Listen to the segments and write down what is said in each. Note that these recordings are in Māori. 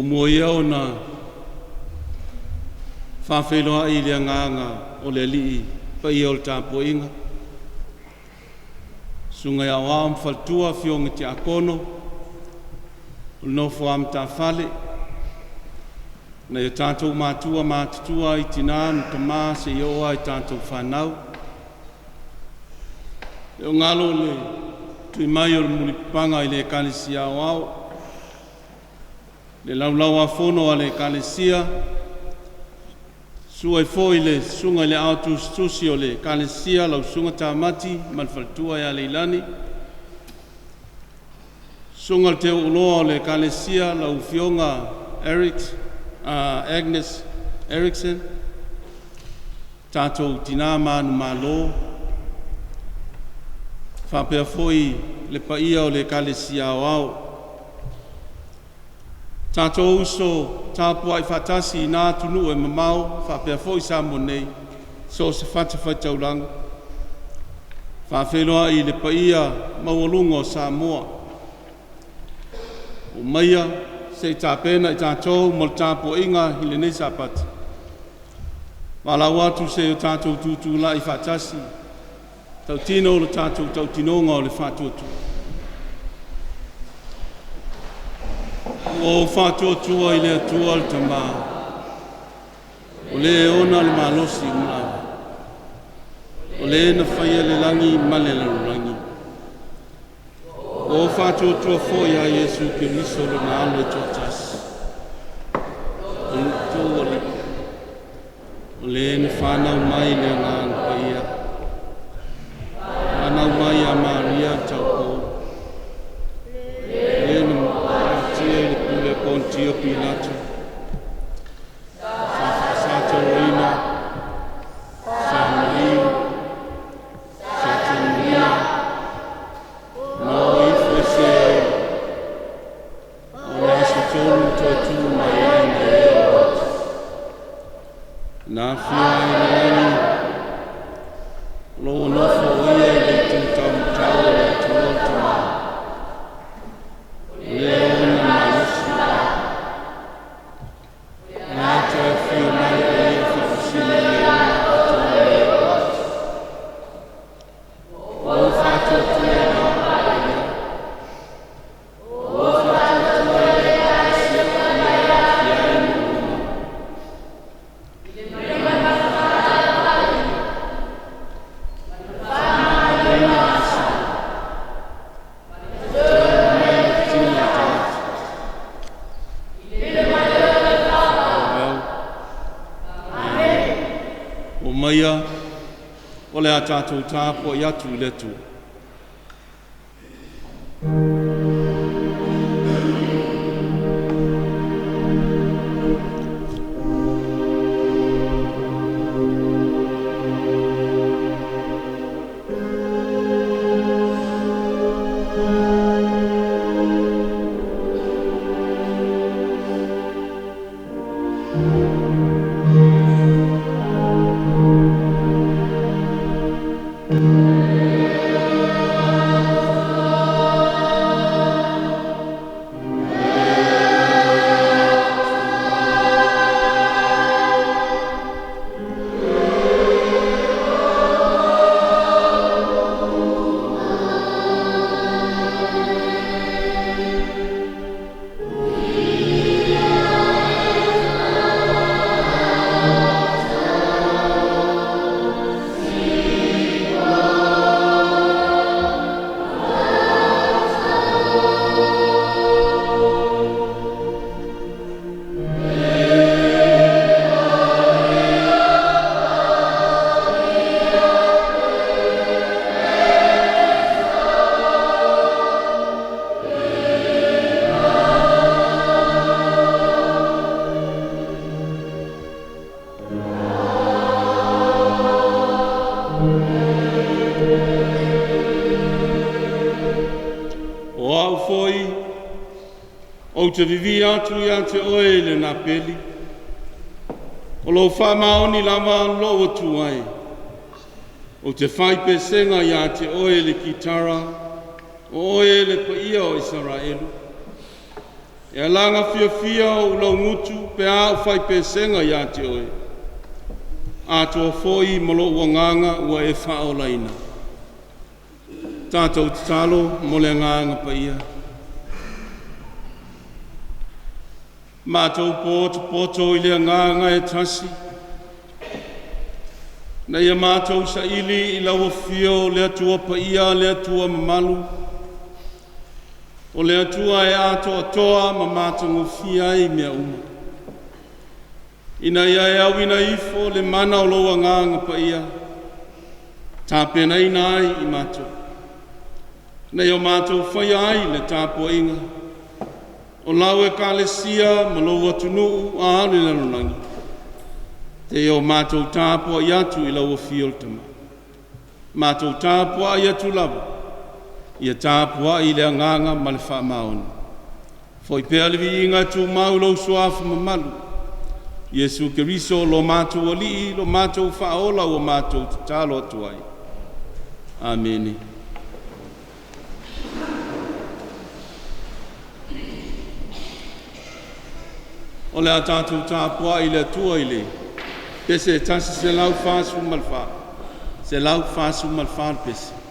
Mo ia ona Faifeau i le nganga o le li pa i o tapo inga. Sunga ya wam faltua fionga ti akono. No fo am ta fale. Na ia tātou mātua i tina no tama se ioa i tātou whanau. E o ngalo le tui mai o le mulipanga i le Ekalesia o au. Le laulau a fono a le Ekalesia. Sua i foi le sunga i le autu Tusi o le Ekalesia lau sunga tā mati malfaltua i a leilani. Sunga le te uloa o le Ekalesia lau fionga Agnes Erickson. Tātou tina manu malo. Whapea foi le paia o le Ekalesia o au. Tātou uso tāpua i whatasi i nā tunu e mamau. Whapea foi sa monei. So se Faitau langa. Faifeau i le paia maualunga o Samoa. O maia se tāpena i tātou mo le tāpua inga i le nei sapati. Walau atu se o tātou tūtūla i whatasi. Tau tino le tātou tau tinonga o le whātuatu. O whātuatua i le atua le tamā. O le ona le malosi mlawa. O le na whaia le langi male le langi. O whātuatua fōi a Yesu Kerisiano le na alo e tōtasi. O le na whanau mai le ngāna paia. Whanau mai a Maria taupo. Le na matia le kule Pontio Pilato. Sa Toeina. Sa Maria. Sa Toeina. No ifese. O Aso Sa mai ai na fia i lani. Lo nofo ia i le tūtau tau le tūtama. Le ona manusia. Nā te fia mai e ia whakasina le ona atua le oas. O whātuatua e nā paia. O whātuatua e le pasia ia fia e nuna. Maia, o le a tātou tāpua i atu letu. O te vivi atu i ate oe le na peli. O lo whamaoni lama lo atu ai. O te whaipesenga i ate oe le kitara. O oe le paia o Israelu. E langa fia o lau ngutu pe a o fai pesenga ia te oe. A toa foi molo uanganga ua e whao laina. Tātou te talo mo le nganga pa ia. Mātou poto i le nganga e tasi. Na ia mātou sa ili i lau fio le atua pa ia le atua mamalu. O le atua e ato atoa ma mātou ngofia i mea uma. Ina ia e awina ifo le mana o loa nganga pa ia. Tāpena ina ai i mātou. Na ia mātou whai ai le tāpua inga. O lau Ekalesia ma loa tunuu a ale lanonangi. Te o mātou tāpua i atu i lau fio le tama. Mātou tāpua i atu lava. Ia tāpua i le nganga ma le wha maoni. Foi pea le vi inga tu mau lau suafu mamalu. Yesu Keriso lo mātou ali, lo mātou whaola o mātou talo atuai. Amene. O le a tātou tāpua i le atua i le. Pese tasi se lau whāsu malwha. Se lau whāsu malwha pese.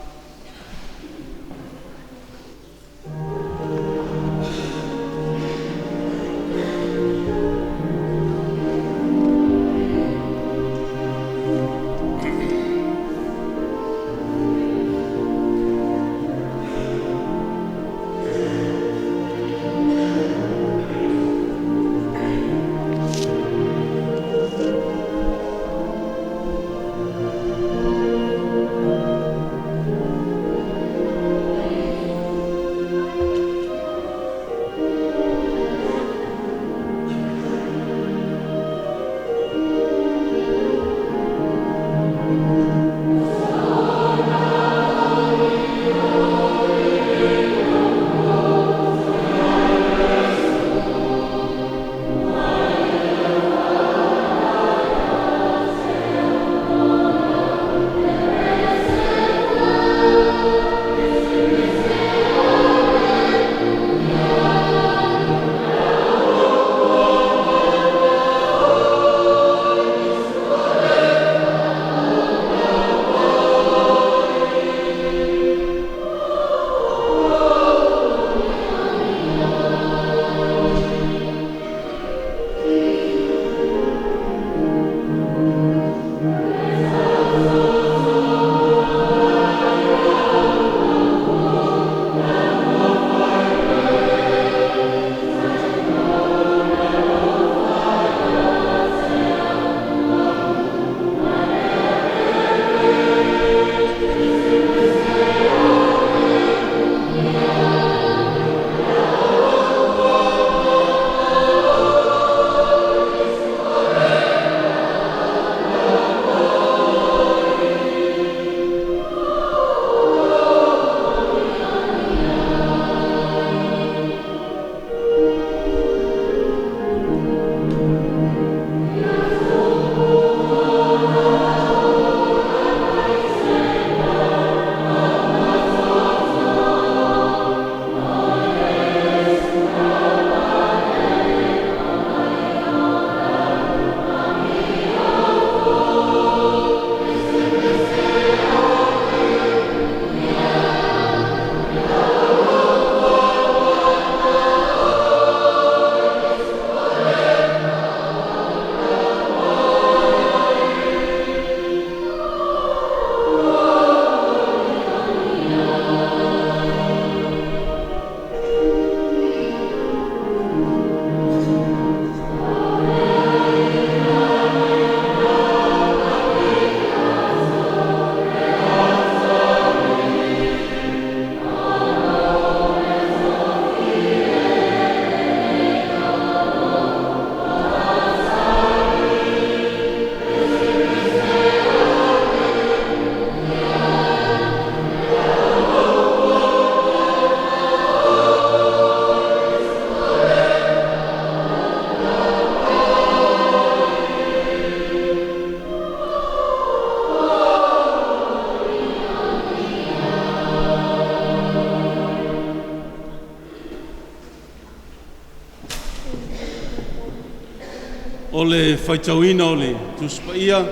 o le Faitauina o le tuspaia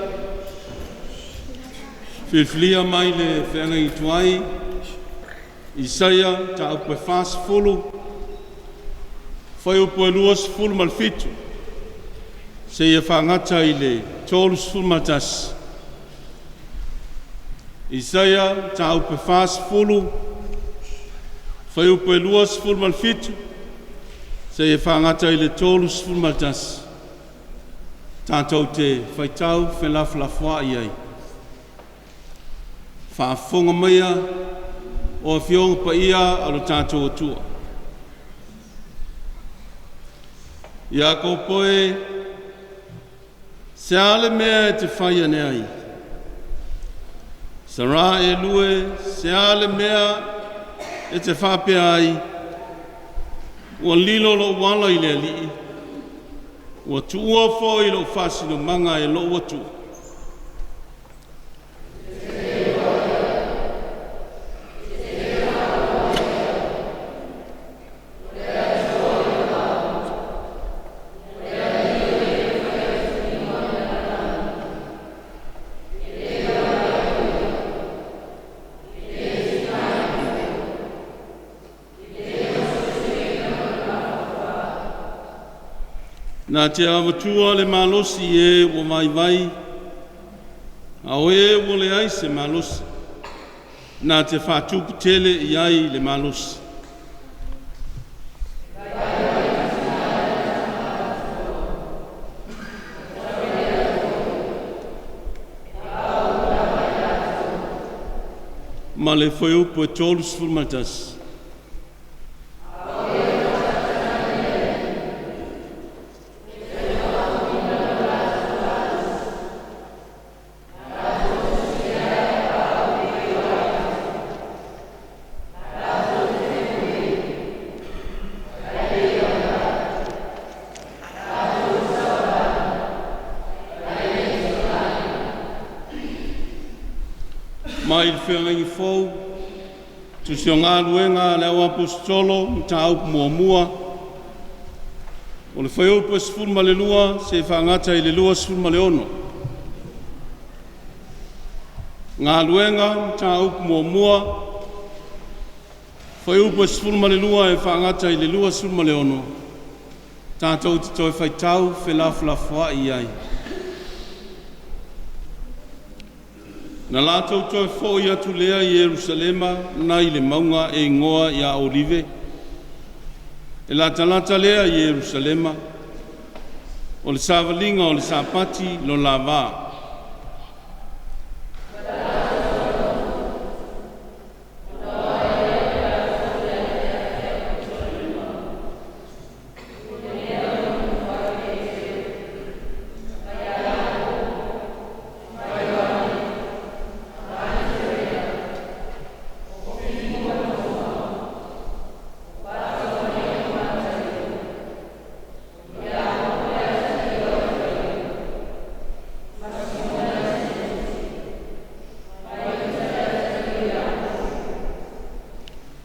filfilia mai le whenga i tuai Isaia ta upe fast fulu whai upe luas fulu malfitu se ia whangata i le tolus fulu matas Isaia ta upe fast fulu whai upe luas fulu malfitu se ia whangata i le tolus fulu matas tātou te Faitau whenlaflafua i ai. Whaafonga maia o whionga pa ia alo tātou atua. Ia kopoe se ale mea e te whaia ne ai. Sa rā e lue se ale mea e te whapea ai. Ua lilo lo wala i le alii. Ua tuua fo i lo fasino manga e lo watu. Nā te awatua le malosi e o mai vai, au e o le ai se malosi. Nā te whātupu tele i ai le malosi. Ma le whai upo e tolus fulmatasi. Mai il whengai fau, tu sio ngā luenga leo apostolo, ta aupu mua mua. O le whaiupu e sifurma le lua, se whangata i le lua sifurma le ono. Ngā luenga, ta aupu mua mua. Whaiupu e sifurma le lua, e whangata i le lua sifurma le ono. Tātou te toi Faitau, whelaflafua i ai. Na LATOU toi fo ia tu lea i Jerusalema nai le maunga e ngoa ia Olive. E la talata lea i Jerusalema o le savalinga o le sapati lo lava.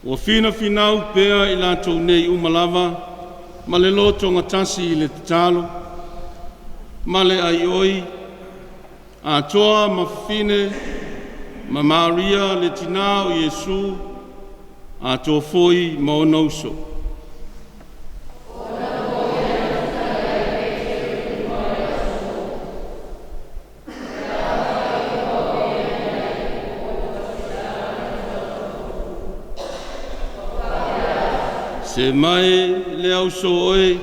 Ua fina finau pea i LATOU nei umalava, ma le loto ngatasi i le tatalo, ma le aioi, a toa ma fine, ma Maria le tinao i Yesu, a toa foi ma onauso. Se mai le au so oe,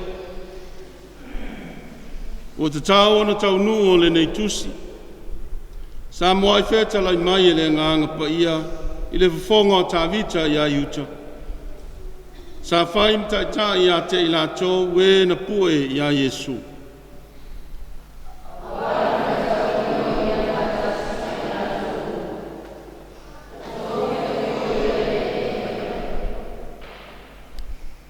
o te tau ona tau nu o le nei tusi. Samoa i wheta lai mai e le nganga pa ia, i le whafonga o tā vita i a iuta. Sa whaim tai tā i a te i LATOU, we na pue i a Yesu.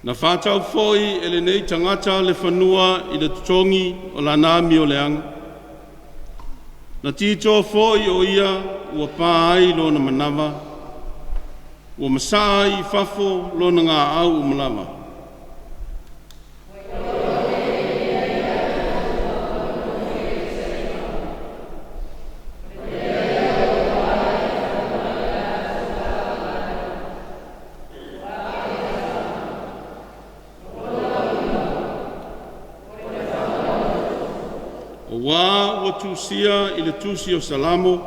Na whātau foi e le nei tangata le whanua i le tutongi o la nāmi o le anga. Na tito foi o ia ua pāai lo na manawa, ua masaa i whafo lo na ngā au umalawa. ua tusia i le tusi o salamo,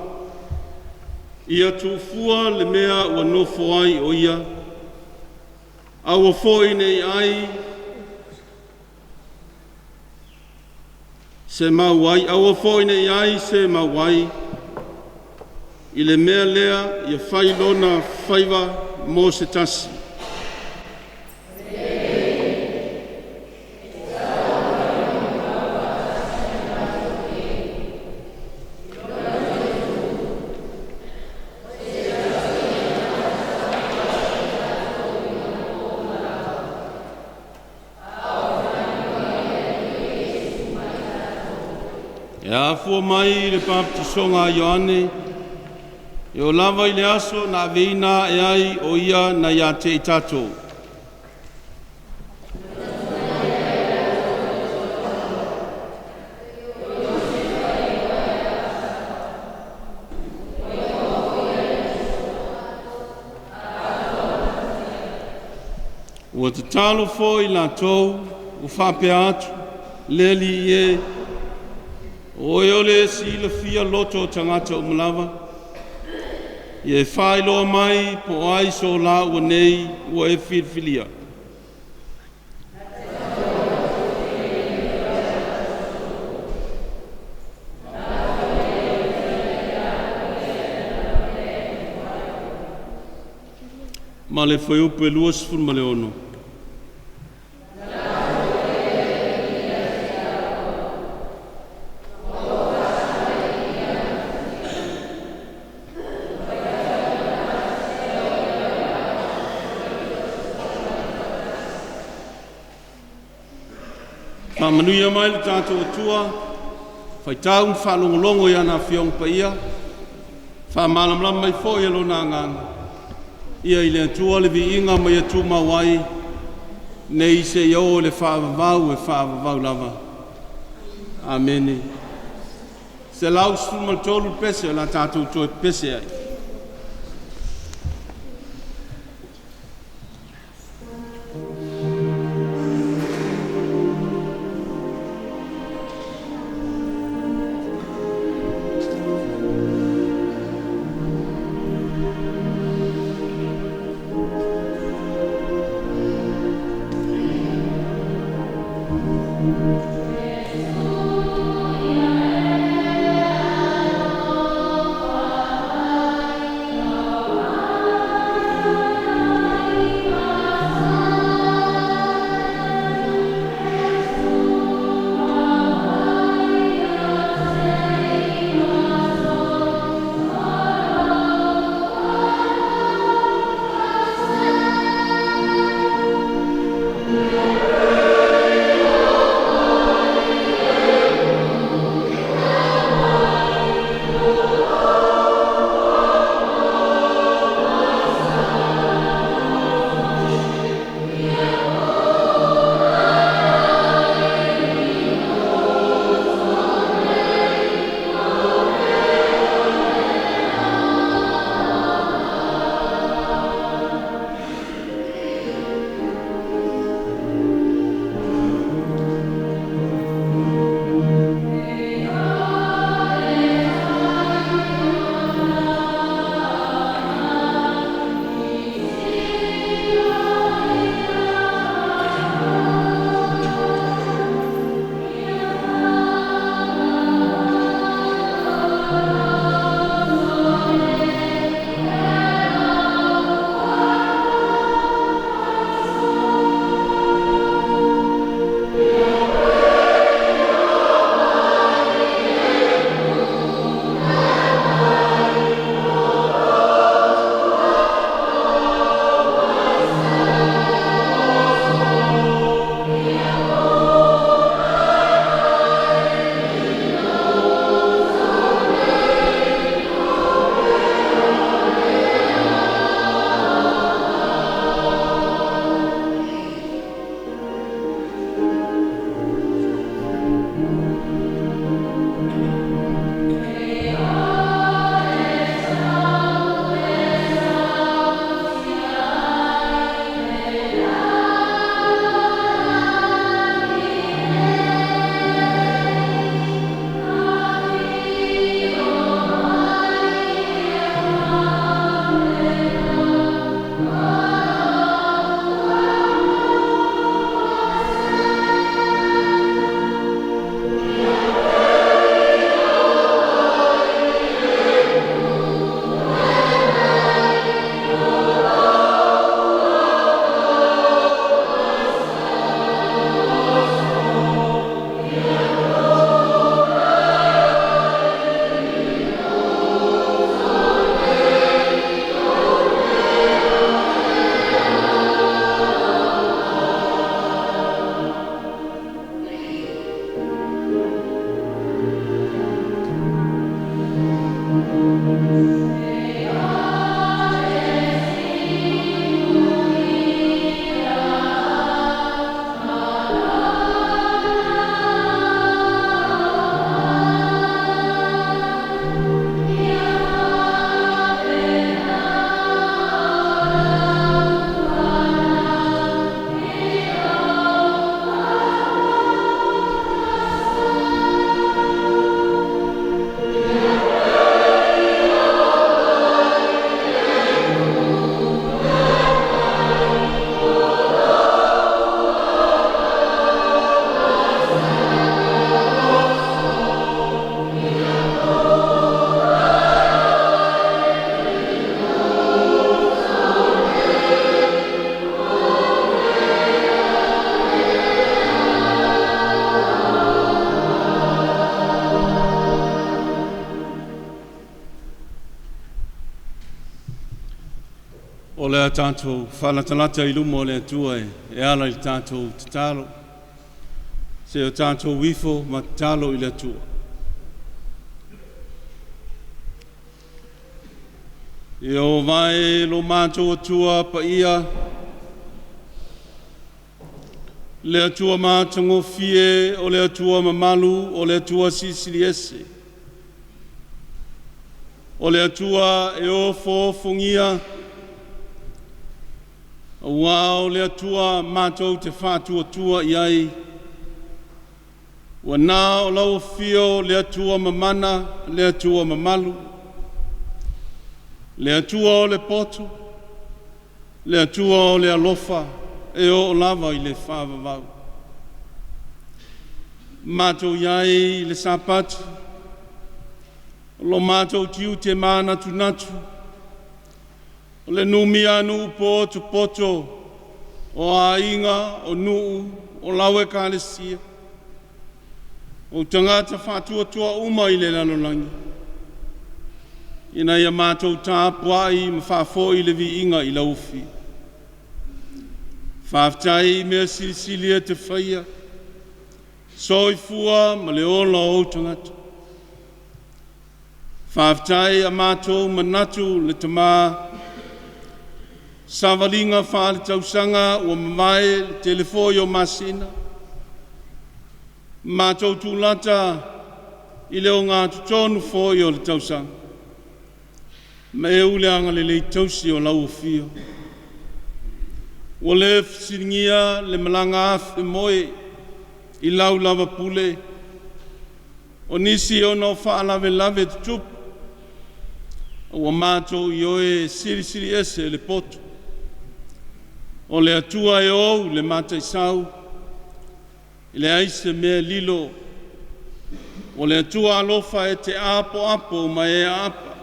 ia tufua le mea ua nofo ai o ia, a ua foi nei ai, se mauai, a ua foi nei ai se mauai, i le mea lea ia fai lona faiva mo se tasi. E afua mai le baptisonga a Ioane, e o lava i le aso na veina e ai o ia na ia te i tatou. Ua te talo fo i LATOU, u whapea atu, leli i e, o e ole si le fia loto tangata o malawa, i e whai loa mai po ai so la ua nei ua e whirwhilia. Ma le whai upe luas fun ma le ono. Manuia mai le tātou atua, Faitau whalongolongo ia nā whiong pa ia, whamalamlam mai fo ia lo nā nganga. Ia i le atua le vi inga mai atu mawai, nei se iau le whaavavau e whaavavau lava. Amene. Se lau sumal tolu pese la tātou toi pese ai. Lea tātou whalatalata I lumo lea tua e ala I tātou tatalo. Se o tātou wifo ma tatalo I lea tua. I o vai lo mātou atua pa ia. Lea tua mātango fie o lea tua mamalu o lea tua sisiliese. O lea tua e o fongia. Wao lea tua mātou te whātua tua iai. Wa nā o lau fio lea tua mamana, lea tua mamalu. Lea tua o le poto, lea tua o le alofa, e o lava I le whāwawau. Mātou iai le sapati, lo mātou tiu te manatu natu. O le numi anu poto o ainga, o nuu, o lau Ekalesia. O tangata whātua tua uma I le lalolangi. Ina ia mātou tāpuai ma Faifeau I le vi inga I laufi. Whaftai mea silisilia te whaia. Soifua ma le ola o tangata. Whaftai a mātou manatu le tamā. Savalinga whaale tausanga ua mamae le telefoio masina. Mātou tūlata I leo ngā tutonu fōi o le tausanga. Ma e ule anga le lei tausi o lau fio. Ua le fsiringia le malanga afe moe I lau lava pule. O nisi o no whaalave lave tutupu. Ua mātou I oe siri ese le poto. O le atua e ou le matai sau. I le aise mea lilo. O le atua alofa e te apo ma e apa.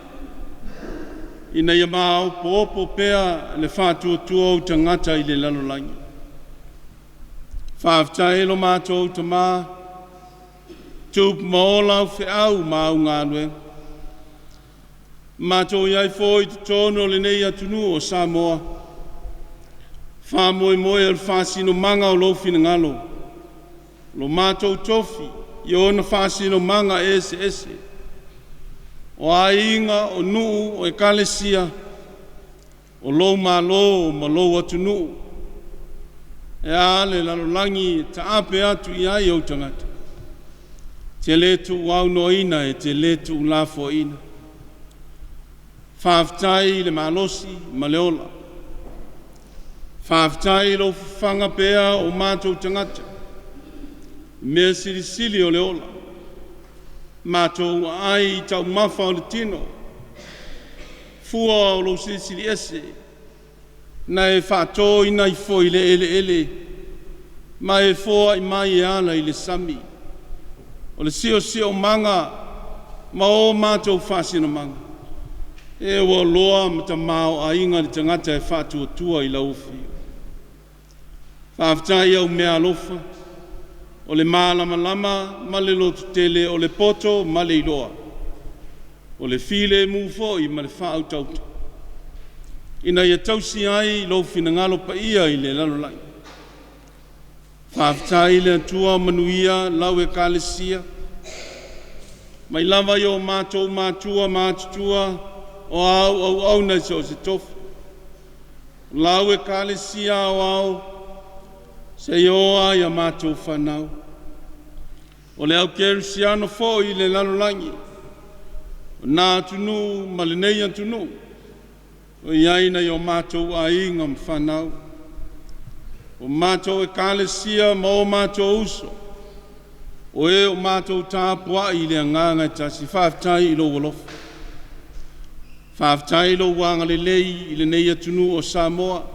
Ina ia maa opo pea le whātua tua o tangata I le lalolangi. Whāwhtai lo mātou ta mā. Tup maolau whi au ma au ngānue. Mātou iai fōi te tono le nei atunu o Samoa. Whamoe al whāsino manga o lofina ngalo. Lo mātou tofi, I ona whāsino manga EKSS. O ainga, o nuu, o Ekalesia. O lo malo, ma lo atunu. E ale lalolangi ta ape atu iai au tangata. Te letu wau noina e te letu ulafo ina. Whāwhtai le malosi, ma leola. Whāwhtai lo whanga pēa o mātou tangata. Mea sirisili o leola. Mātou ai I tau mawha o le tino. Fua o lo sirisili ese. Na e whātō ina I fo I le ele. Ma e fōa I mai e ala I le sami. O le sio manga. Ma o mātou whāsino manga. E wa loa mata mao a inga le tangata e whātua tua I laufi. Whāwhtai au mea alofa. O le malama ma le lotu tele o le poto ma le iloa. O le file mufo I ma le whāu tauta. Ina ia tausi ai laufi na ngalo pa ia I le lalolai. Whāwhtai le atua manuia lau Ekalesia. Mai lava I o mātou mātua. O au na so se tofu. Lau Ekalesia o au. Se ioa ia mātou whanau. O le au Kerisiano fo I le lalolangi. O nā tunu, ma le nei tunu. O iaina I o mātou a inga mwhanau. O mātou Ekalesia ma o mātou uso. O e o mātou tāpua I le nganga tasi whāwhtai I lo walofa. Whāwhtai lo wanga le lei I le nei atunu o Samoa.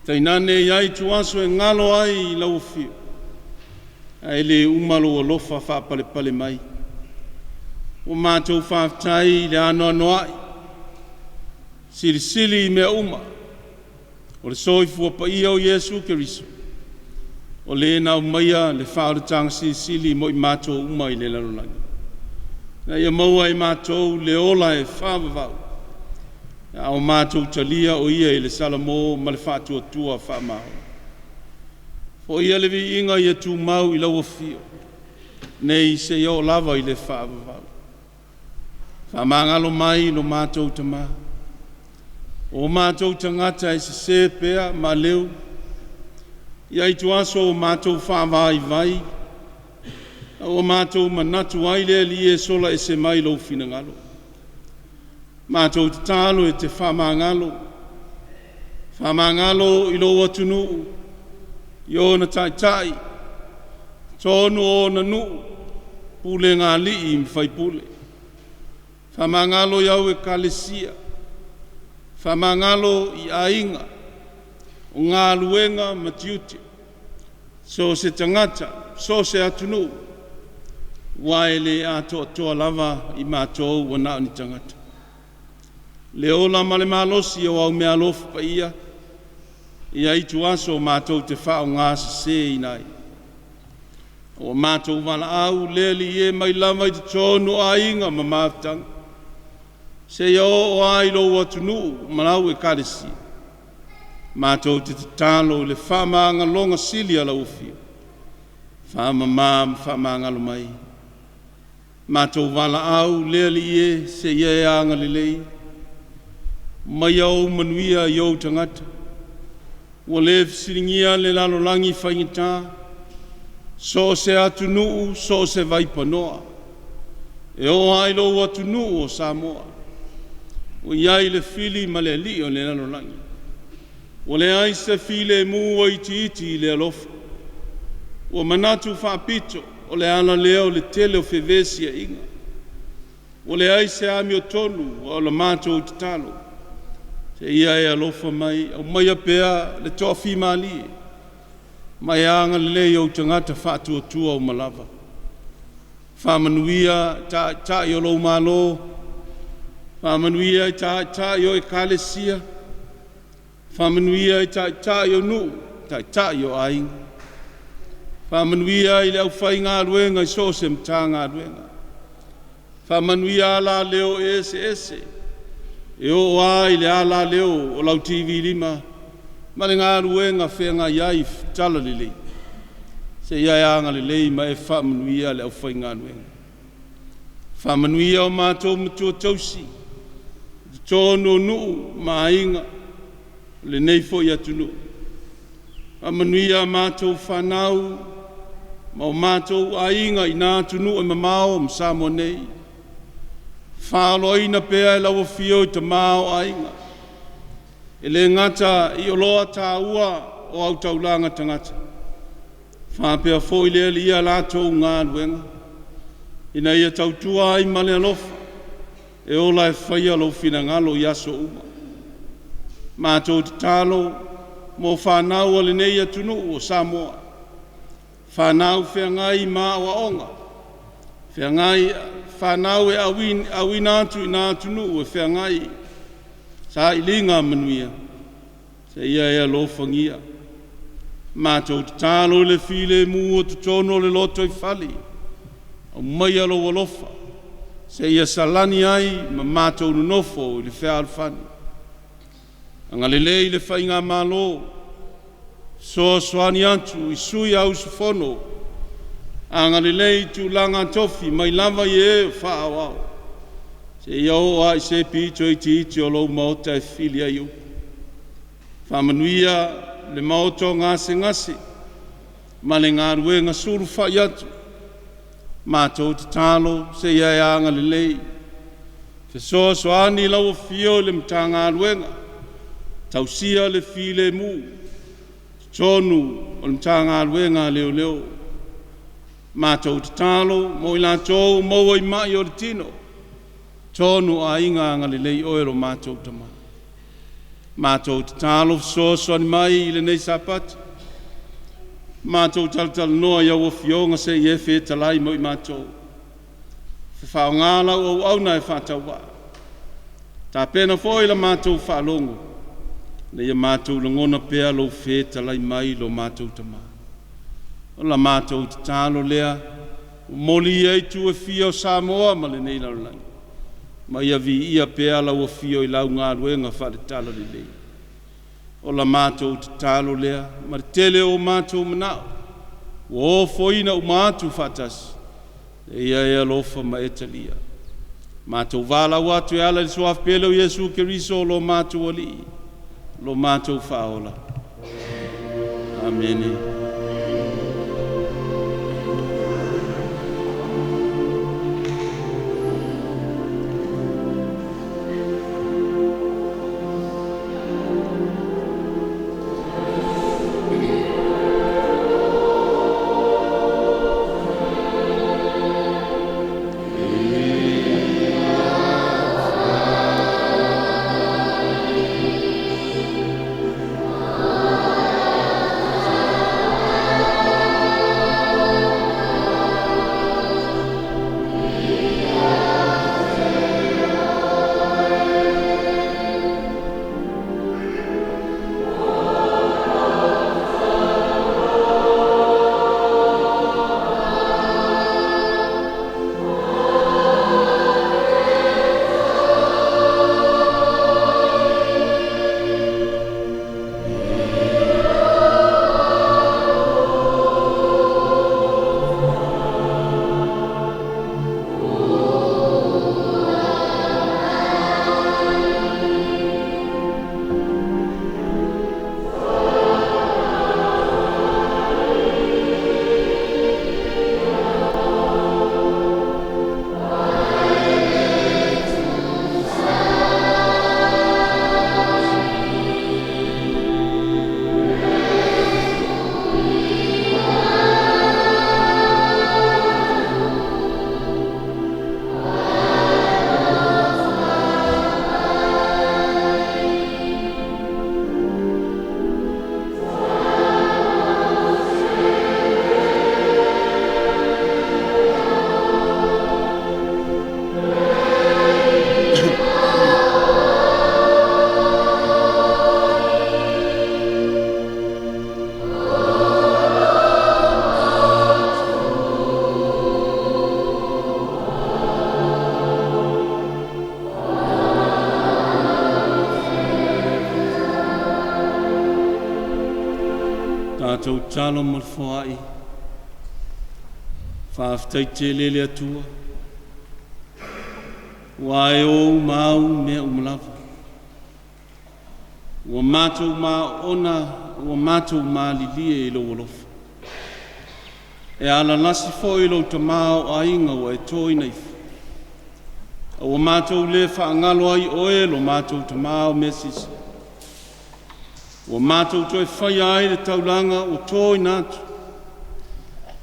Tainane iai tuaso e ngalo ai I lau fio. A ele umalo o lofa whapale mai. O mātou whāwhtai le ano ai. Sirisili mea uma. O le soifua pa ia o Yesu Keriso. O le na umaia le whaaratanga sirisili mo I mātou uma I le lalolangi. Na ia maua I mātou le ola e whāwawau. o mātou talia o ia i le salamo ma le whātuatua whaamau. O ia le vi inga ia tū mau i laua fio, nei se o lava i le whaavavau. Whamangalo mai lo mātou tama, o mātou tangata e se pea ma leu, ia i tu aso o mātou whaavai vai, o mātou manatu aile li e sola e se mai lo finangalo. Mātou te tālo e te whamangalo i lo atunu, i o na tai, tonu o na nu, pule ngā li i mwhai pule. Whamangalo iau Ekalesia, whamangalo i ainga, o ngā luenga matiute, so se tangata, so se atunu, waele ato toa lava i mātou wana ni tangata. Leola male malosi o au mea lofu pa ia i tu aso mātou te whao ngāsa se inai. O mātou wala au leli e mai lama i te tonu a inga ma mātang. Se o ai lo watunu manau Ekalesia. Mātou te tālo le whamanga longa silia la ufio. Whamanga lo mai. Mātou wala au leli e se ia e anga lelei. Mai au manuia i au tangata. Ua le fisiringia le lalo langi whaingita. So se atunu, so se vaipanoa. E o ailo atunu o Samoa. O iai le fili ma le li o le lalo langi. O le ai se file mu o iti le alofa. O manatu whaapito o le ala leo le tele o fevesia inga. O le ai se ami o tonu o le mato o titalo. Se ia e alofa mai, au mai apea le toa fimali. Mai anga le o tangata whātuatua o malava. Whamanuia ta i o lo malo. Whamanuia ta i o Ekalesia. Whamanuia ta i o nu, ta i o ainga. Whamanuia i le au whai ngā ruenga i so se mta ngā ruenga. Whamanuia la leo EKSS. E o ai le ala leo o lau TV lima, ma le ngā ruenga whenga iai tala lelei. Se iai anga lelei ma e whamanuia le au whai ngā ruenga. Whamanuia o mātou matua Tusi, tōno nuu ma inga, le neifo i atunu. Whamanuia mātou whanau, ma o mātou a inga i nā tunu e mamao ma Samoa nei. Whaalo ina pea e lawa fio i te mao ainga. E le ngata i o loa tā ua o au taulanga tangata. Whapea fo i lea li ia LATOU ngā luenga. Ina ia tautua ai male alofa. E ola e whaia lo fina ngalo i Aso Uma. Mātou te tālo mo whanau o le nei atunu o Samoa. Whanau whengai mā o aonga. Whengai whanau e awina atu i nā tunu e whengai. Sa i linga manuia. Se ia e alofangia. Mātou te tālo le file mu o te tono le loto i whali. O mai alo alofa. Se ia salani ai ma mātou nunofo i le whea alfani. Anga le lei le whainga malo. So soani atu i sui au sufono. Anga le lei tu langa tofi mai lava i e whaawao. Se iau ai se pito i ti o lo maota e filia iu. Whamanuia le maoto ngase. Ma le ngā ruenga suru whai atu. Mātou te tālo se ia e anga le lei. Te soani lau fio le mta ngā ruenga. Tausia le file mu. Tonu o le mta ngā ruenga leo. Mātou te tālo, mo i LATOU, mo i mai o le tino. Tonu a inga anga le lei oero mātou tama. Mātou te tālo, soani mai i le nei sapati. Mātou tal noa iau o fionga se i e whe talai mo i mātou. Whao ngāla o au na e whātau wā. Tā pena fōi la mātou whaalongo. Nei a mātou langona pēa lo whe talai mai lo mātou tama. O la mātou te tālo lea, moli ei tu e fia o Samoa ma le nei laulangi. ma ia vi ia pea la uafio I lau Galuega faaletalo lelei. O la mātou te talo lea, ma tele o mātou manao, ua ofoina umatu faatasi, ia e alofa ma etalia. Mātou valau atu e ala li soaf pele o Iesu Keriso lo mātou ali, lo mātou faola. Amen. Tātou talo mo foai, whaafitai te lele atua, wae o mau mea umalawa. Ua mātou mā ona, ua mātou mā lilie I lo olofa. E ala nasi fo I lo tamao ainga wa e Toeina ifu. Ua mātou le whaangalo ai oe lo mātou tamao mesis. Ua mātou toi whai ai le taulanga o Toeina atu.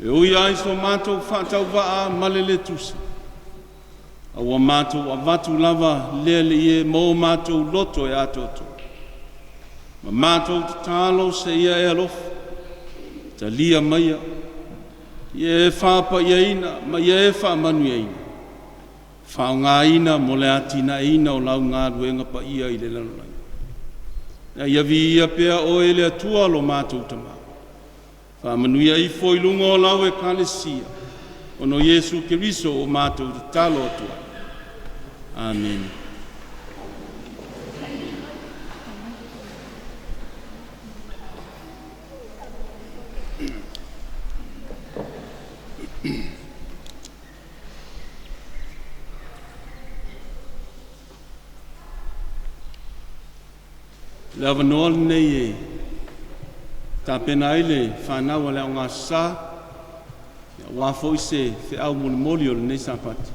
E ui ai so mātou whaatau waa malele tusi. Ua mātou avatu lava lele ie mō mātou loto e atoto. Ma mātou te tālo se ia e alofa, ta lia maia, ia e whāpa ia ina, ma ia e whaamanu ia ina. Whao ngā ina mo le atina ina o lau Galuega pa ia I le lalolai. Ia vi ia pea o ele atua lo mātou tama. Whaamanu ia I foi lunga o lau Ekalesia, o no Iesu Keriso o mātou te talo atua. Amen. Le avanoa nei e tapena ai le whanau le o ngā Sa, wā foi se whiau moli o le nei sapati.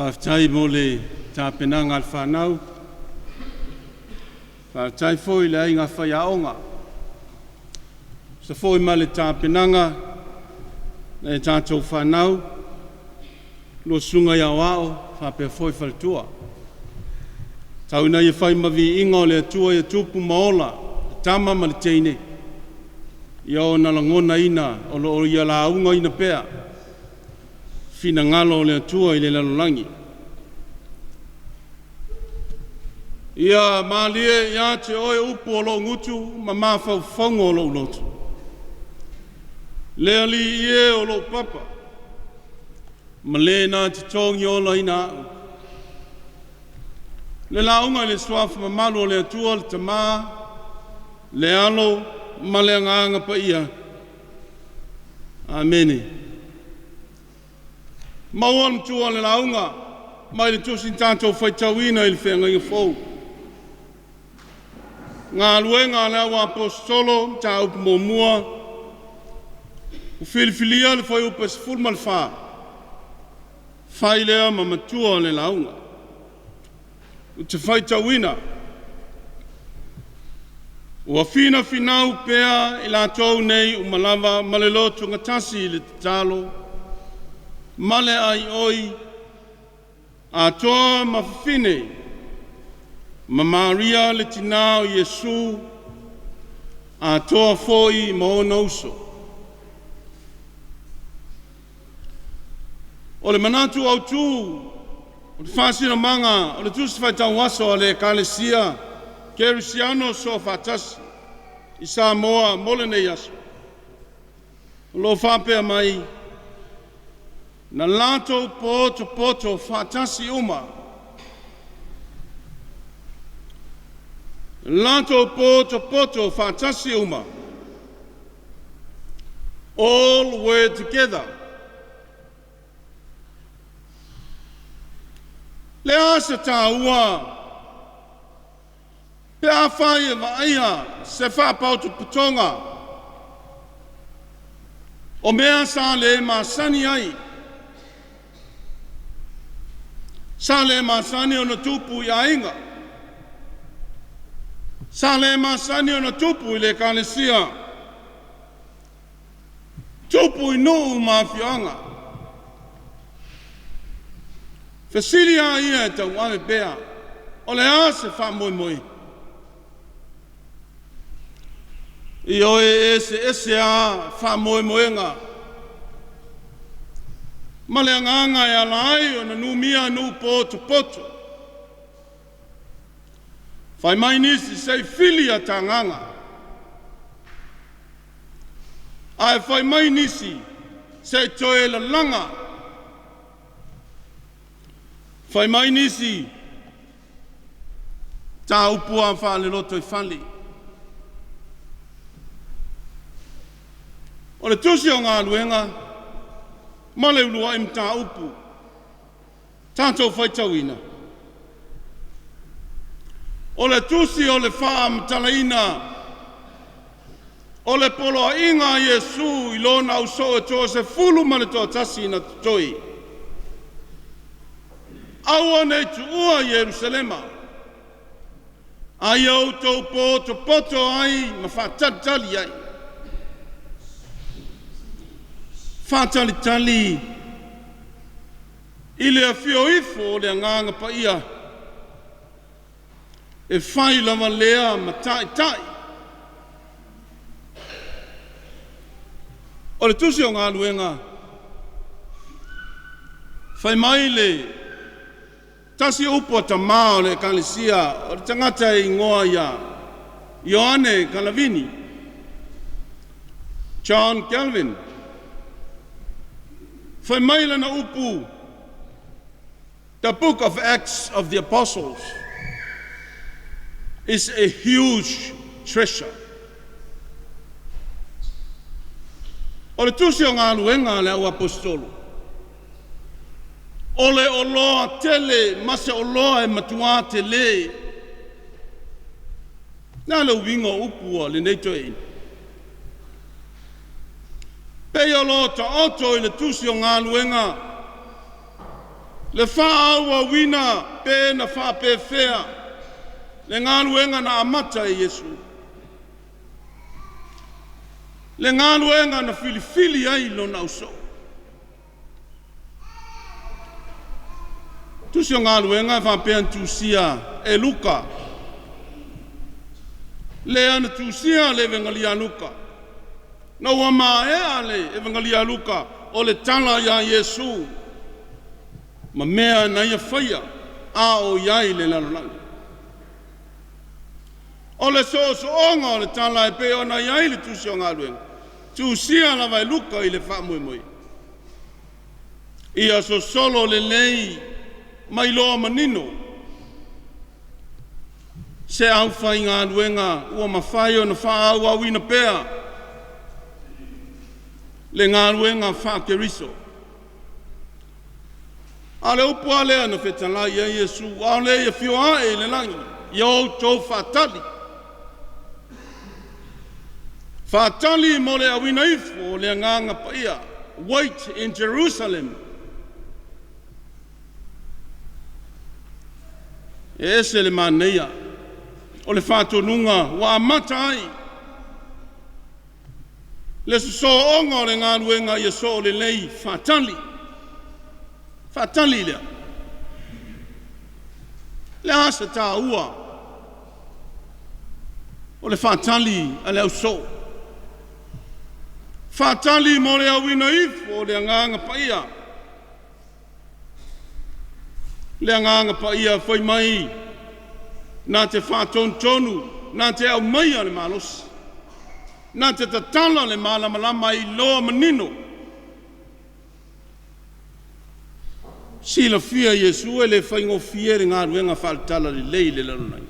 Whaftai mo le tāpenanga al whanau. Whaftai foi le inga whaiaonga. Sa foi ma le tāpenanga le tātou whanau. Lo sunga ia wao, whapea foi whaltua. Tauna ia whai mavi inga o le atua ia tupu maola, tama ma le teine. Ia o na langona ina, o lo ia la unga ina pea. Fina ngalo o le atua i le lalolangi. Ia maalie ia te oe upu o lo ngutu, ma mawhau whaungo o lo lotu. Lea li ie o lo papa. Ma le na te tongi o la ina au. Le launga le swafa ma malu o le atua le tama, le alo, ma le nganga pa ia. Amene. Maua mtua le launga, mai le tusi tātou Faitauina i le whenga i fau. Ngā luenga le awa apostolo, tā upu mo mua, u filifilia le whai upa se fulmal wha. Whai lea ma matua le launga. U te Faitauina. Ua fina finau pea i LATOU nei u malawa male lotu ngatasi le talo. Male ai oi. A toa mawhine. Ma Maria le tinao Yesu. A toa foi mo nauso. O le Manatu Autu, o le whasina manga, o le Tusi Faitau Aso o le Ekalesia, Kerisiano so faatasi, i Samoa mole nei aso. O lo whapea mai, na LATOU POTOPOTO FAATASI UMA. LATOU POTOPOTO FAATASI UMA. All were together. Le asa tā ua, pe a whai e vaia se whapau tu putonga, o mea sa le masani ai. Sa le masani o na tupu i ainga. Sa le masani o na tupu i le Ekalesia. Tupu i nuu mawhianga. Fesilia ia e tau ame pea, o le ase wha moi moi. I oe ese a wha moi moenga. Ma le anganga e alai o na numia nu poto poto. Whai mai nisi sei filia ta nganga. Ai whai mai nisi sei toe la langa. Whai mai nisi, tā upua wha le loto I whali. O le tusi o ngā luenga, ma le ulua im tā upu, tātou Faitauina. O le tusi o le wha Taloina, o le polo a inga Yesu I lona au so e toa se fulu ma le toa tasi na toi. Aua nei tu ua Jerusalema. Ai au tau poto ai, ma whatatali ai. Whatalitali. I le awhio ifo o le nganga pa ia. E whai lava lea ma tai. O le tusi o ngā luenga. Whai mai le tasi upo ta mao le Ekalesia, o le tangata I ngoa ia, Ioane Calavini, John Calvin. Whai maila na upu, the book of Acts of the Apostles is a huge treasure. O le tusi o ngā luenga le au apostolo. Ole oloa tele, mase oloa e matua te le. Nā le wingo upua le nei Toeina. Pei oloa ta oto I le tusi o ngā luenga. Le whaaua wina pe na whape whea. Le ngāluenga na amata e Yesu. Le ngāluenga na filifili ai lona uso. Tusi o ngāluenga whapea Tusia e Luka. Le ana Tusia le vengalia Luka. Na ua maea le e vengalia Luka o le tala ya Yesu. Ma mea na ia whaia a o iai le lalolanga. O le onga o le tala e pe o na iai le tusi o ngāluenga. Tusia la vai Luka i le wha mui mui. Ia so solo le lei mai loa manino. Se au whai ngāluenga ua mawhai o na wha au au ina pea. Le ngāluenga wha keriso. Ale upu alea na whetala ia Yesu, ale ia whioa e le langi, ia o tō whatali. Whatali mo le awina ifo o le nganga paia, wait in Jerusalem. E ese le maneia, o le whatonunga, wa amata ai. Le so onga o le ngāluenga ia so o le lei whatali. Fatali lea. Le asa tā ua. O le fatali a le au so. Fatali mo le awina ifo o le anganga paia. Le anganga paia whai mai. Nā te whātontonu, nā te au mai le malos. Nā te tatala le malamalama i loa manino. Sila fia Yesu e le whaingo fia re ngā ruenga whaatala le lei le lalonai.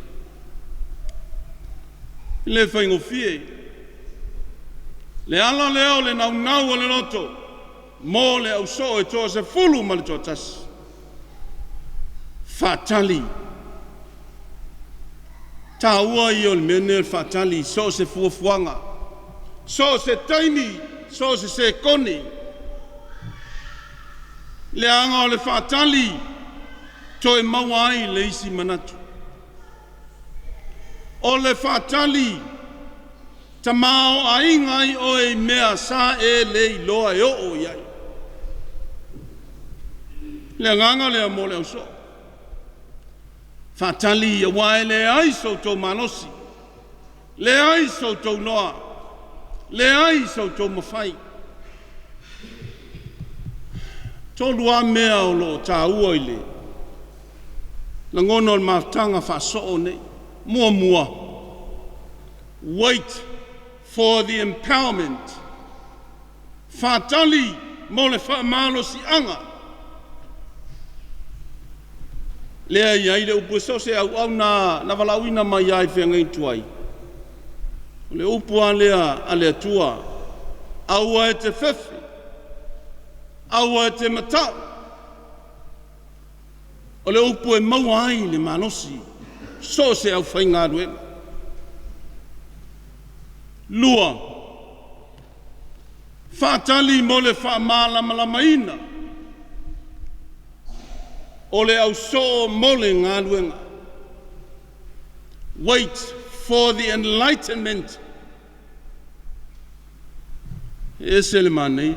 Le whaingo fia. Le ala leo le nau o le loto. Mō le au so e toa se fulu ma le toa tasi. Whaatali. Tā ua i o le mene le whaatali so se fuafuanga. So se taimi, so se koni. Le anga o le whaatali, to e mawai le isi manatu. O le whaatali, ta mao a ingai o e mea sa e le iloa e o iai. Le anga le amo le uso. Whaatali a wae le aiso to manosi. Le aiso to noa. Le aiso to mawhai. Tolu a mea o lo tā ua i le. La ngono o maftanga whaso'o nei. Mua mua. Wait for the empowerment. Whatali mo le whaamalo si anga. Lea iai le upu so se au na walauina mai ai whengai tuai. Le upu a lea tua. Aua e te whewhi. Aua te matau. O le upu e maua ai le manosi. So se au whai ngā ruenga. Lua. Whatali mo le whaamalamalamaina. O le au so mo le ngā ruenga. Wait for the enlightenment. E se le manei.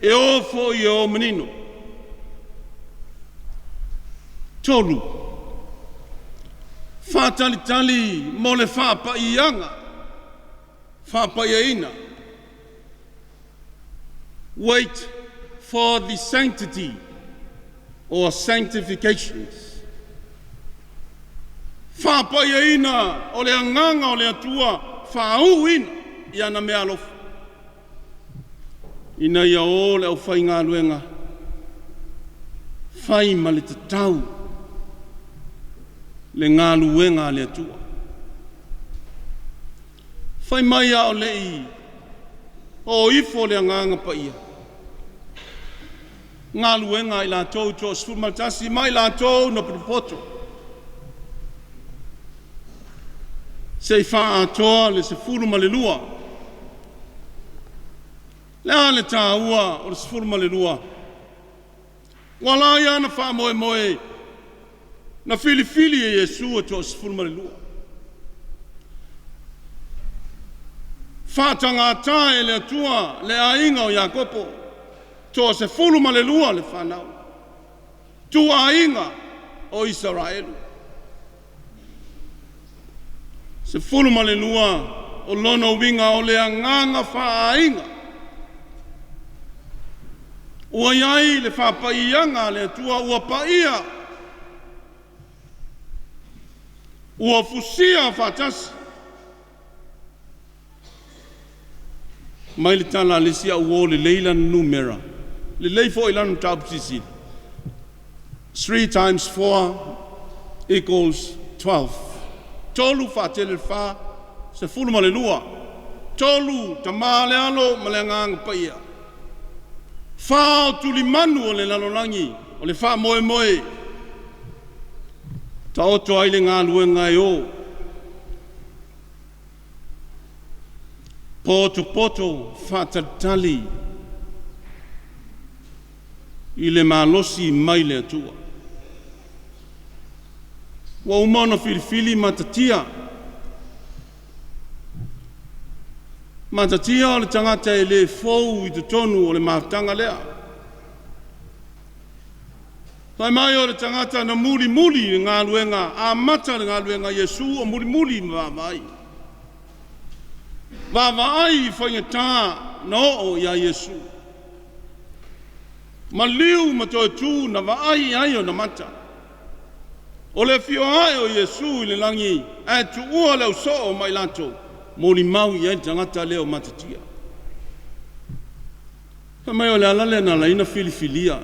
E o fo i o menino. Tolu. Whatalitali mo le whapa i anga. Whapa i aina. Wait for the sanctity or sanctifications. Whapa i aina o le anganga o le atua whau ina i ana mea alofa. Ina ia o le au whai ngā luenga. Whai ma le tatau. Le ngā luenga le atua. Whai mai a o le i. O ifo le anganga pa ia. Ngā luenga i LATOU to sfumaltasi mai LATOU no potopoto. Se i wha atoa le se furu ma le lua. Le ale tā ua o le sefuru ma le lua. Wala ia na wha moe moe na fili e Yesu to Sala'ilua. Whātanga tae le atua le ainga o Iakopo to Sala'ilua le whanau. Tua ainga o Israelu. Sala'ilua o lono winga o le anganga whaainga. Ua iai le whapaianga le atua ua paia. Ua fusia whatasi. Mai le tala le sia ua le leila numera. Le leifo ilanu taupsisi. 3 times 4 equals 12. Tolu whatele wha Sala'ilua. Tolu tamale alo malengang paia. Wha o tuli manu o le lalolangi, o le wha moe moe. Ta oto aile ngā luenga e o. Poto whatatali. I le malosi mai le atua. Wa umana filifili matatia. Matatia o le tangata e le fou I te tonu o le maftanga lea. Tai mai o le tangata na muli ngā luenga, a mata ngā luenga Yesu o muli mawai. Wawai whaingatā na o ia Yesu. Ma liu matoe tū na waai ai o na mata. O le fio ai o Yesu I le langi, e tu ua leo so o mai lato. Mori mau I ai tangata leo matatia. Ta mai o le alale na laina filifilia.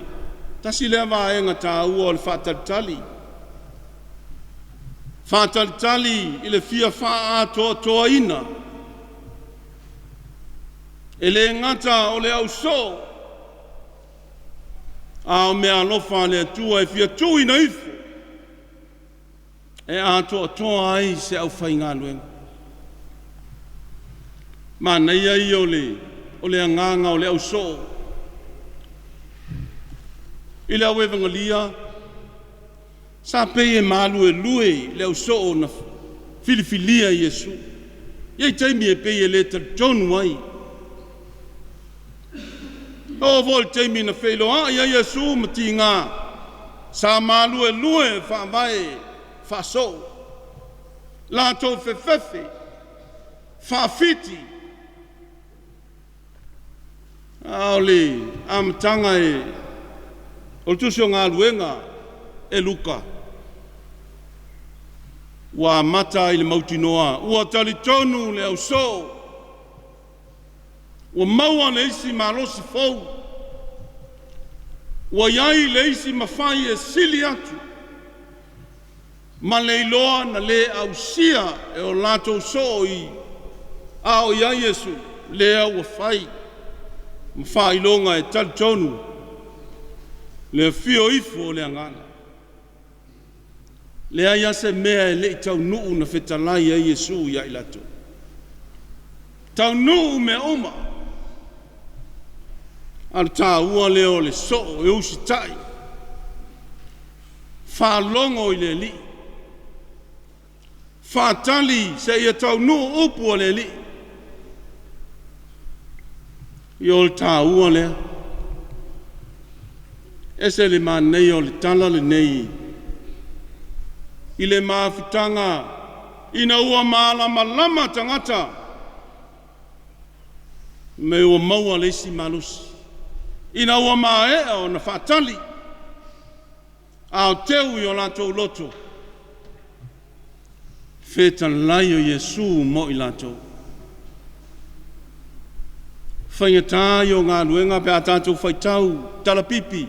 Tasi lea vaenga tā ua o le whātalitali. Whātalitali I le fia wha ato Toeina. E le ngata o le au so. A o mea alofa le atua e fia tui na ifu. E ato toa ai se au whainga luenga. Ma nei ai o le anganga o le au so. I le au evangelia, sa pei e malu e lue le au so na filifilia Yesu. Iei taimi e pei e le tonu ai. O vol taimi na whailoa ia Yesu mati ngā. Sa malu e lue whaamai whaso. Lato whewhewhe. Whaafiti. Aole, amtanga e o tusi o ngā luenga e luka. Wa mata I le mautinoa, ua tali tonu le au so. Ua maua le isi malosi fau. Ua iai le isi mawhai e sili atu. Ma le iloa na le au sia e o lato so I. A o iai Yesu, lea ua whai. Mwha ilonga e tali tonu. Le fio ifo le angana. Le aia se mea e le tau nuu na whetalai a Yesu ia ilato. Tau nuu me oma. Al tā ua leo le so e usi tai. Wha longo I le li. Wha tali se ia tau nuu upu le li. Iol tā ua lea. Ese le ma nei o le tala le nei. I le maafitanga. Ina ua maalama lama tangata. Me ua maua le isi malusi. Ina ua maea o na whatali. Ao teu I o lato loto. Fetan lai o Yesu mo I lato. Whaingatā I o ngā luenga pe a tātou Faitau, talapipi.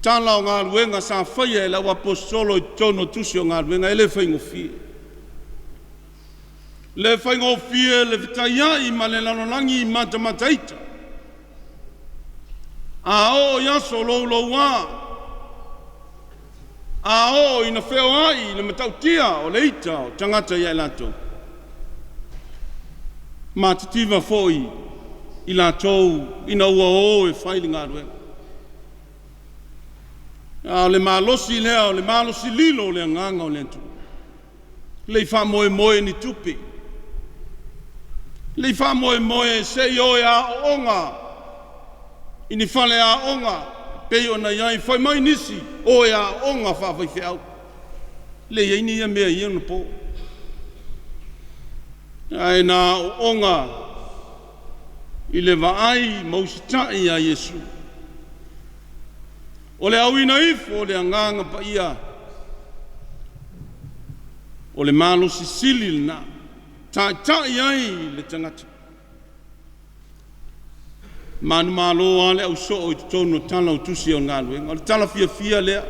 Tala o ngā luenga sa whaia e lau apostolo I tono tusi o ngā luenga e le whaingofie. Le whaingofie le vitaiai ma le lanolangi I matamataita. A o yaso lou wā. A o ina wheo ai, ina matautia o leita o tangata ia lato. Ma titiva foi I latou ina ua o e whaili ngā luenga. Le malosi lea, le malosi lilo le nganga o le tu. Le fa moe moe ni tupi. Le fa moe moe se yo ya onga. Ini fale a onga. Pe ona yai foi mai nisi. O ya onga fa Faifeau. Le ye ni ya mea ienu po. Ai na onga. Ile vaai mausitai ya Yesu. O le awina ifu o le anganga pa ia. O le malo sisili na. Tai ai le tangata. Manu malo ale au so o tono tala o Tusi o Galuega. O le tala fia lea.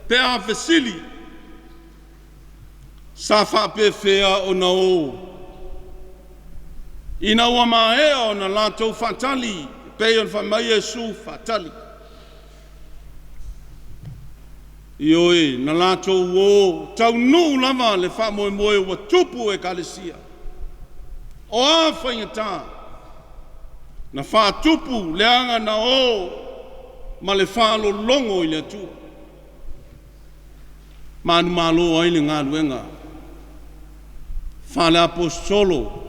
Pea fesili. Sa fa pe fea o na o. Ina ua maea o na LATOU fatali. Pea on fa mai Yesu fatali. Ioe, na LATOU o tau nu lava le fa moe moe wa tupu Ekalesia. O a whaingata. Na fa tupu le anga na o ma le fa lo longo i le tu. Manu malo ai le Galuega. Fa le apostolo.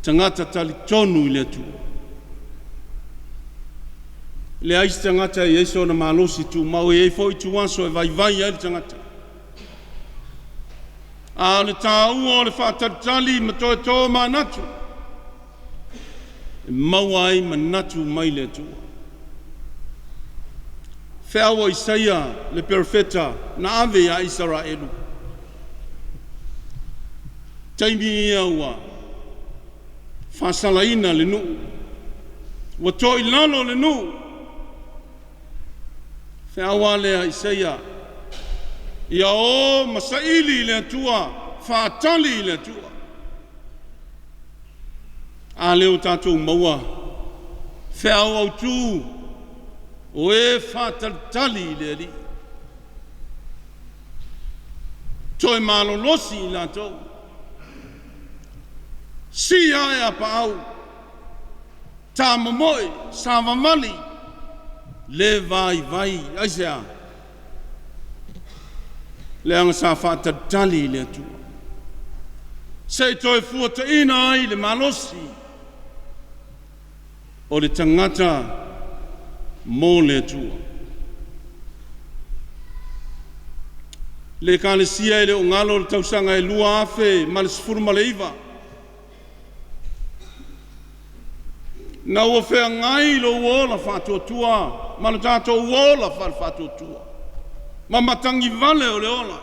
Tangata tali tonu i le tu. Le aisi tangata i eso na malosi tu. Mau e foi tu wanso e vai ai tangata. A le tāua o le whātatali ma toe tō manatu. E mau ai manatu mai le tua. Whiawa Isaia le perfeta na ave a Israelu. Taimi ia ua. Sala'ina le nu. Wa toi lalo le nu. Whiawa lea Isaia. Ia o masaili le tua. Faatali le tua. A leo tātou maua. Whiawa Autu. O e faatali le li. Toi malo losi la tau. Si ai a pau. Ta mamoe, sa mamali. Le vai, aisea. Le anga sa faatali le tu. Se toi fua Toeina ai le malosi. O le tangata mo le tua. Le Ekalesia le o ngalo le tausanga e lua afe ma le sifuru ma le iwa. Na ua whea ngai lo uola whātuatua, ma le tātou uola whātuatua. Ma matangi vale o le ola.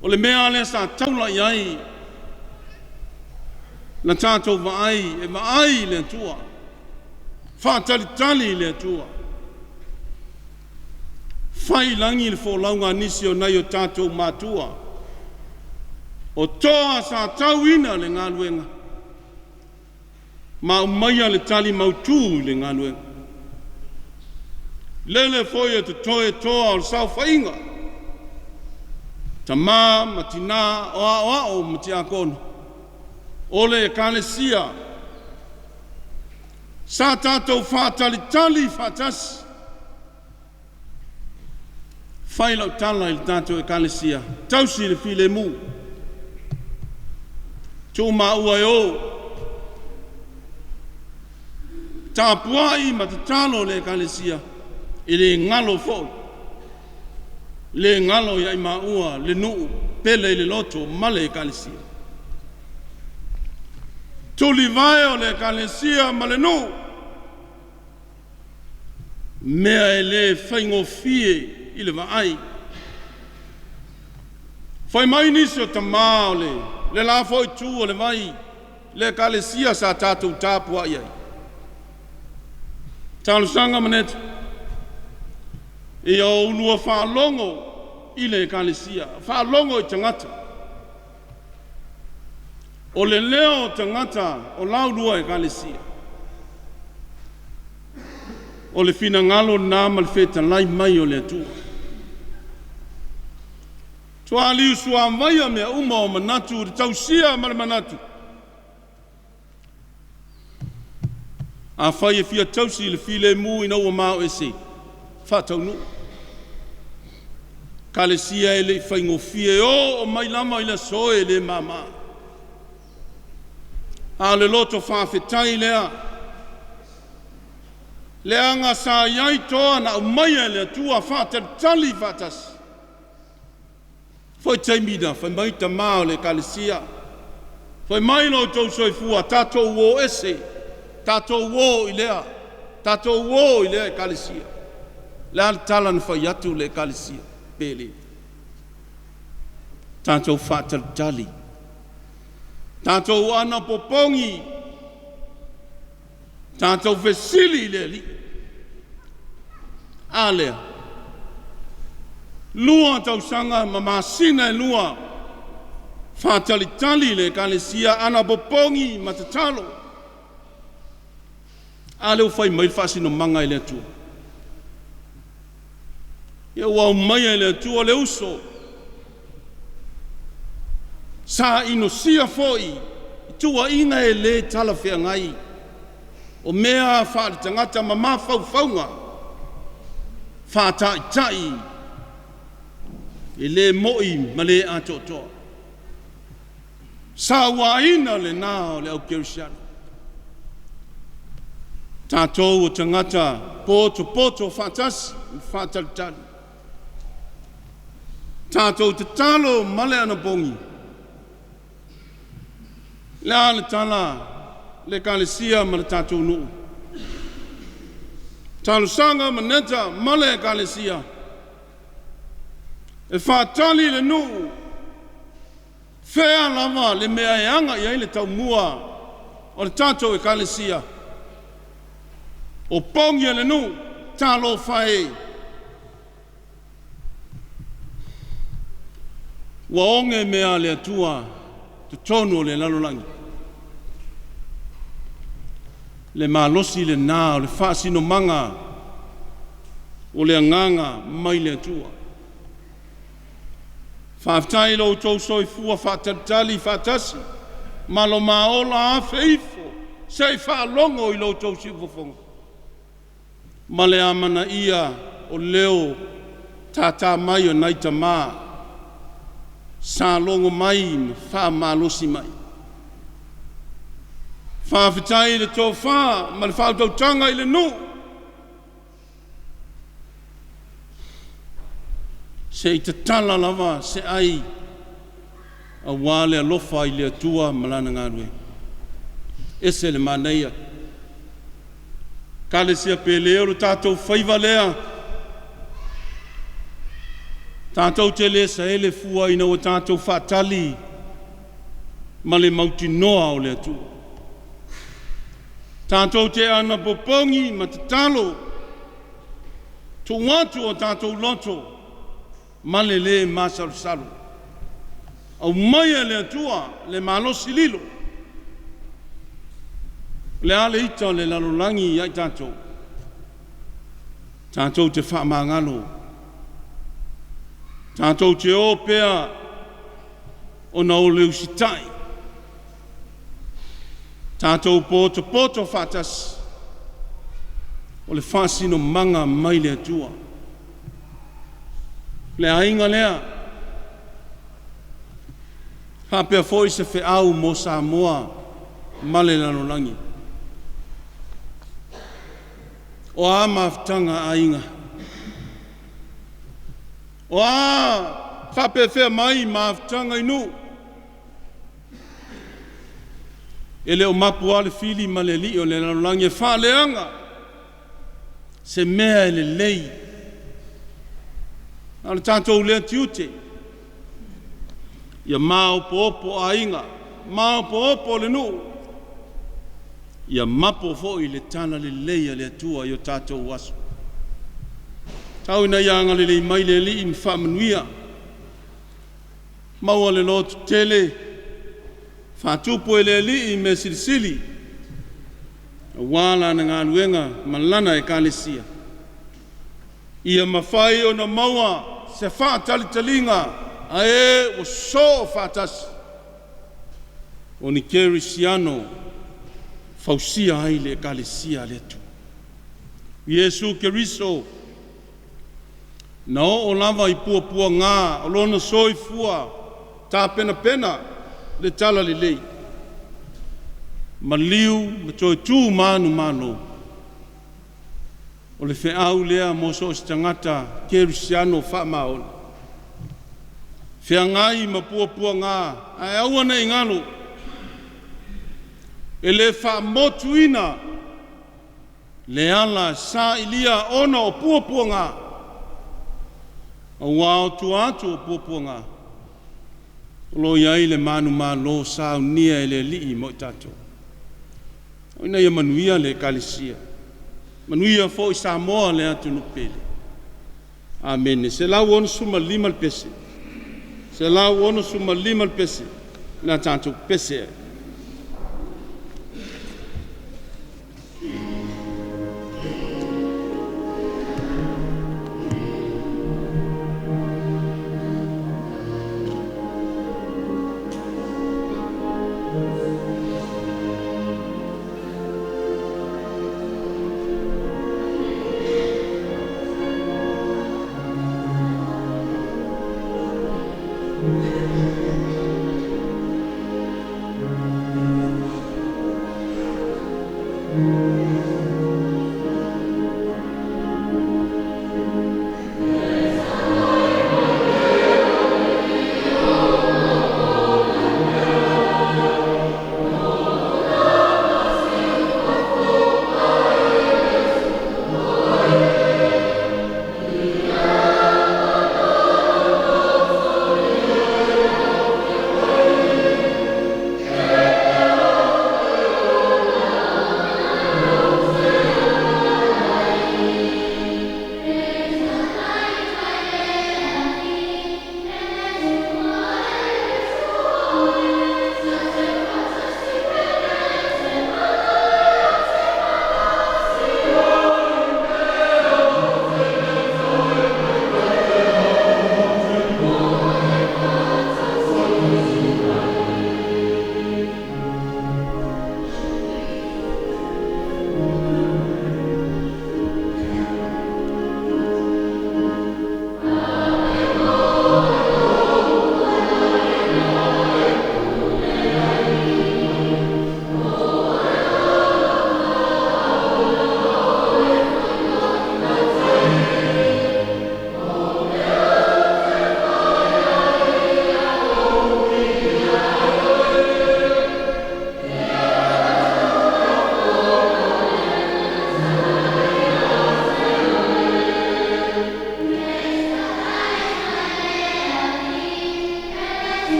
O le mea le sa taula iai. Na tātou vaai, e vaai le tua. Whātalitali le tua. Whai langi le wholaunga nisi o nei o tātou mātua. O toa sa tauina le Galuega. Ma umaia le tali mautu le Galuega. Lele foi e te toe toa o le sau whainga. Ta mā, matina, o mati akono. Ole Ekalesia. Sa tātou whātalitali whātasi. Whailau tala i le tātou Ekalesia. Tausi le file mu. Tō mā ua e o. Tā puai ma te talo le Ekalesia. I le ngalo fo. Le ngalo ia i maua, le nuu, pele i le loto, male Ekalesia. Tuli vai o le Ekalesia ma le nuu. Mea e le whaingofie i le vaai. Whai mai nisi o tamā o le la foi tu o le vai. Le Ekalesia sa tātou tāpua iai. Talosaga manetu. E o unua whaalongo i le Ekalesia. Whaalongo i tangata. O le leo tangata o laurua Ekalesia. O le fina ngalo nā malfeta lai mai o le atua. Tua liu sua maia mea uma o Manatu, le tausia ma le Manatu. A whai e fia tausi le file mu ina ua mao ese. Faitau nu. Ekalesia e le whaingofie o mai lama i le soe le mama. A le loto whawhetai lea. Le anga sa iai toa na umaia le tua whatatali fatasi. Foi taimida, foi maita mao le Ekalesia. Foi mai no tau soifua, tatou wo ese. Tatou wo i lea. Tatou wo i lea Ekalesia. Le al talan fai atu le Ekalesia. Pele. Tatou whatatali. Tatou ana popongi. Tatou vesili le li. Alea. Lua tau sanga mamasina e lua. Whatalitali le Ekalesia ana popongi matatalo. Ale u fai mai fasino manga i le tua. Ia ua umai i le tua le uso. Sa ino sia foi. Tua inga e le tala whea ngai. O mea whaari tangata mama whauwhaunga. Whātai tai. E le moi ma le atotoa. Sa waina le nao le au Kerisiano. Tātou o tangata poto whātasi whātalitali. Tātou te talo male ana bongi. Le ale tala le Ekalesia ma le tātou nuu. Talosaga maneta male Ekalesia. E whātali le nuu. Whea lava le mea e anga i le tau mua o le tātou Ekalesia. O pongi le nuu talo whae. Wa onge mea le atua te tonu le lalolangi. Le malosi le nā o le whaasino manga o le anganga mai le atua. Whaafitai lo tau soifua whaatatali whaatasi malo maola a Faifeau sei whaalongo i lo tau siufofonga. Ma le amana ia o leo tata mai o naita maa sa longo mai wha malosi mai. Whaafitai le tō wha ma le whautautanga i le nu. Se i te tala lava se ai a wale alofa i le atua malana ngarue. Ese le maneia. Ekalesia peleo lo tātou whaiva lea. Tātou te le sa ele fua ina o tātou whaatali ma le mauti noa o le atua. Tātou te ana popongi ma te talo. Tu watu o tātou loto ma le masaru. Au mai le atua le malosi lilo. Le ale ita le lalolangi ai tātou. Tātou te whaamangalo. Tātou te o pea o na o leusitai. Tātou poto faatasi. O le whaasino manga mai le atua. Le ainga lea. Hapea foi se wheau mo Samoa ma le lalolangi. O a maftanga ainga. O a whapewhea mai maftanga inu. E leo mapu ale fili ma le li o le lalolangi e whaleanga. Se mea e le lei. Ale tātou lea tiute. Ia mao po ainga. Mao po le nu. Ia mapo fo i le tana le leia le atua i o tātou waso. Tau ina ianga le mai le li in whamanuia. Maua le lotu tele. Whatupo e le li i me silisili. Wala na Galuega malana Ekalesia. Ia mawhai o na maua se whaatalitaliga a e o so whaatasi. O ni Kerisiano fausia ai le Ekalesia letu. Yesu Keriso, na o lava I pua ngā, o lona soifua, tā pena le tala le lei. Maliu, ma toi tū manu. O le whiau lea moso o stangata Kerisiano whaamaona. Whiangai ma pua ngā, ai aua nei ngalo. E le whaamotuina, le ala Sa'ilia ona o pua ngā. O Manatu Autu o pua ngā. O lo iai le manu Sauniga le li'i mo tatou. O ina ia manuia le Ekalesia. Manuia fo I Samoa le atu no pele. Amen. Se lau ono suma 5 pese. Se lau ono suma 5 pese. Na tatou pese.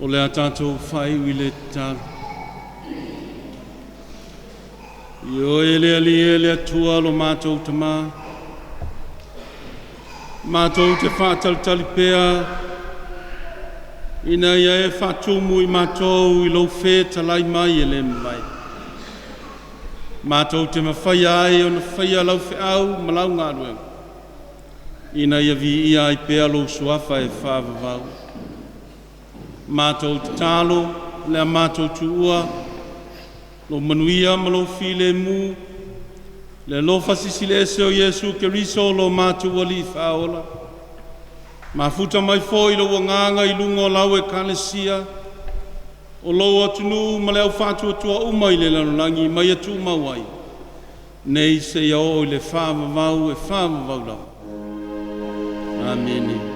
o le atatou fai wile talo. Io ele ali atua lo mātou tama. Mātou te whātalitali pēa. Ina ia e whātumu I mātou I lau whē talai mai e le mai. Mātou te mawhaia ai o na whaia lau whiau malau ngā ruenga. Ina ia vi ia i pēa lo suafa e whāwawau. Mātou te tālo, lea mātou tuua, lo manuia ma lo while mū, le lo fasisi le ese o Yesu Keriso lo mātou wali whaola. Mafuta mai fōi lo wanganga i lungo lau Ekalesia, o lo atunu ma leo whātua tua umai le lanonangi mai atu mawai. Nei se iau o le whāwawau e whāwawau lau. Amen.